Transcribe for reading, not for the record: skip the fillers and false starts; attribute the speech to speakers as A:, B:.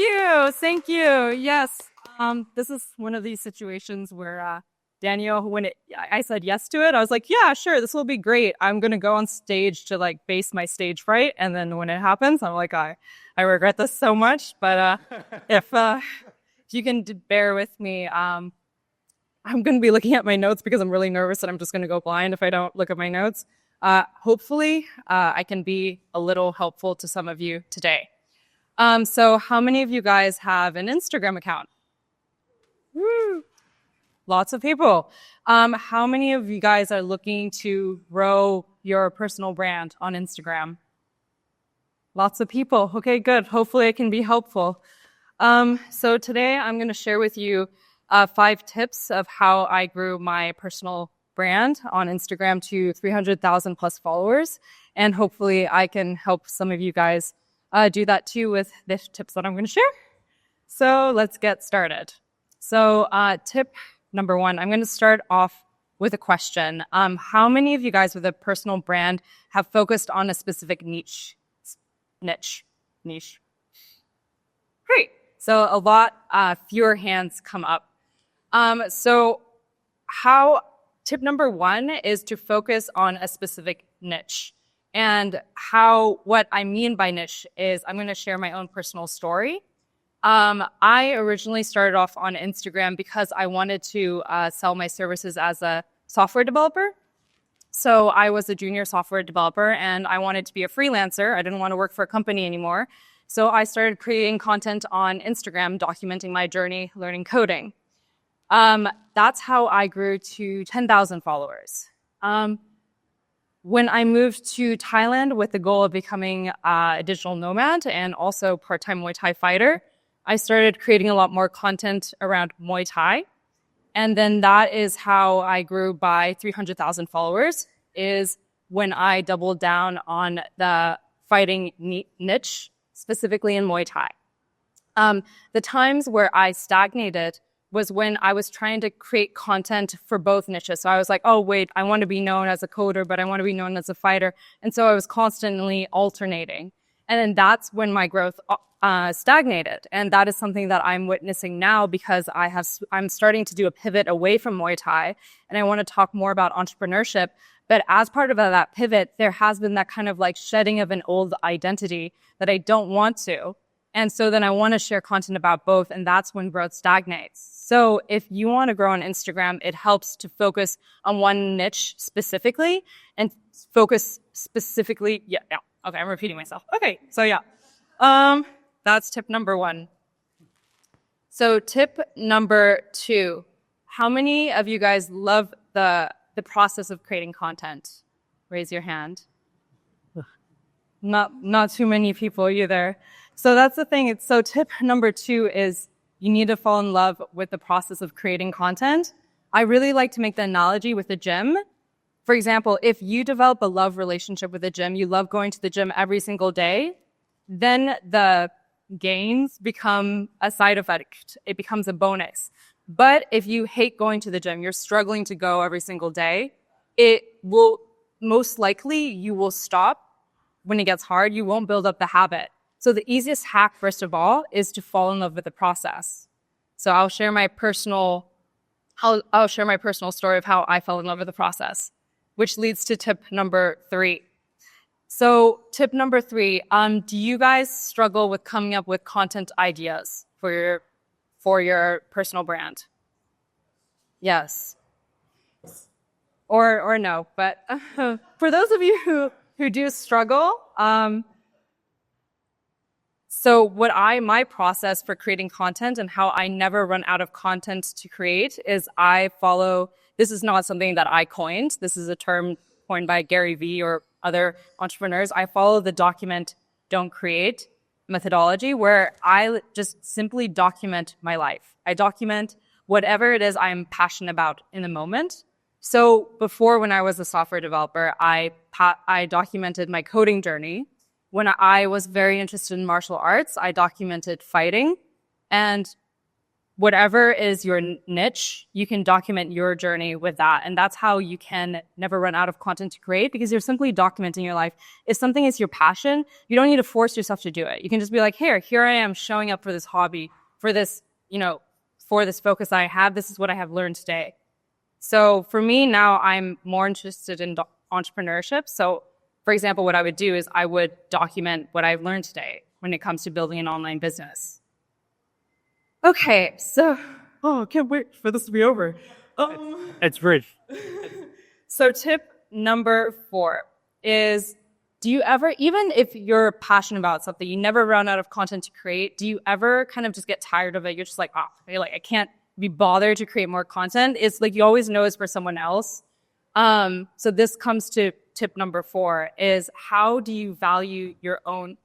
A: you. Thank you. Yes. This is one of these situations where Daniel, when I said yes to it, I was like, yeah, sure, this will be great. I'm going to go on stage to like base my stage fright. And then when it happens, I'm like, I regret this so much. But if you can bear with me, I'm going to be looking at my notes because I'm really nervous that I'm just going to go blind if I don't look at my notes. Hopefully, I can be a little helpful to some of you today. So how many of you guys have an Instagram account? Woo! Lots of people. How many of you guys are looking to grow your personal brand on Instagram? Lots of people. Okay, good. Hopefully I can be helpful. So today I'm going to share with you 5 tips of how I grew my personal brand on Instagram to 300,000 plus followers. And hopefully I can help some of you guys do that too with the tips that I'm going to share. So let's get started. So tip number 1, I'm going to start off with a question. How many of you guys with a personal brand have focused on a specific niche? Great. So a lot fewer hands come up. Tip number 1 is to focus on a specific niche. And what I mean by niche is I'm going to share my own personal story. I originally started off on Instagram because I wanted to sell my services as a software developer. So I was a junior software developer and I wanted to be a freelancer. I didn't want to work for a company anymore. So I started creating content on Instagram, documenting my journey learning coding. That's how I grew to 10,000 followers. When I moved to Thailand with the goal of becoming a digital nomad and also part-time Muay Thai fighter, I started creating a lot more content around Muay Thai. And then that is how I grew by 300,000 followers, is when I doubled down on the fighting niche, specifically in Muay Thai. The times where I stagnated was when I was trying to create content for both niches. So I was like, oh, wait, I want to be known as a coder, but I want to be known as a fighter. And so I was constantly alternating. And then that's when my growth stagnated. And that is something that I'm witnessing now because I'm starting to do a pivot away from Muay Thai. And I want to talk more about entrepreneurship. But as part of that pivot, there has been that kind of like shedding of an old identity that I don't want to. And so then I want to share content about both, and that's when growth stagnates. So if you want to grow on Instagram, it helps to focus on one niche specifically and focus specifically. Yeah. Okay, I'm repeating myself. Okay, so yeah. That's tip number 1. So tip number 2, how many of you guys love the process of creating content? Raise your hand. Not too many people either. So that's the thing. So tip number 2 is you need to fall in love with the process of creating content. I really like to make the analogy with the gym. For example, if you develop a love relationship with the gym, you love going to the gym every single day, then the gains become a side effect. It becomes a bonus. But if you hate going to the gym, you're struggling to go every single day, it will most likely you will stop when it gets hard. You won't build up the habit. So the easiest hack, first of all, is to fall in love with the process. So I'll share my personal story of how I fell in love with the process, which leads to tip number 3. So tip number 3, do you guys struggle with coming up with content ideas for your personal brand? Yes. Or no, but for those of you who do struggle, so my process for creating content and how I never run out of content to create is this is not something that I coined. This is a term coined by Gary Vee or other entrepreneurs. I follow the document, don't create methodology where I just simply document my life. I document whatever it is I'm passionate about in the moment. So before, when I was a software developer, I documented my coding journey. When I was very interested in martial arts, I documented fighting. And whatever is your niche, you can document your journey with that. And that's how you can never run out of content to create, because you're simply documenting your life. If something is your passion, you don't need to force yourself to do it. You can just be like, here I am showing up for this hobby, for this, for this focus I have. This is what I have learned today. So for me now, I'm more interested in entrepreneurship. So for example, what I would do is I would document what I've learned today when it comes to building an online business. Okay, so
B: I can't wait for this to be over.
C: It's rich.
A: So tip number 4 is, do you ever, even if you're passionate about something, you never run out of content to create, do you ever kind of just get tired of it? You're just like, I can't be bothered to create more content. It's like you always know it's for someone else. So this comes to tip number 4 is, how do you value your own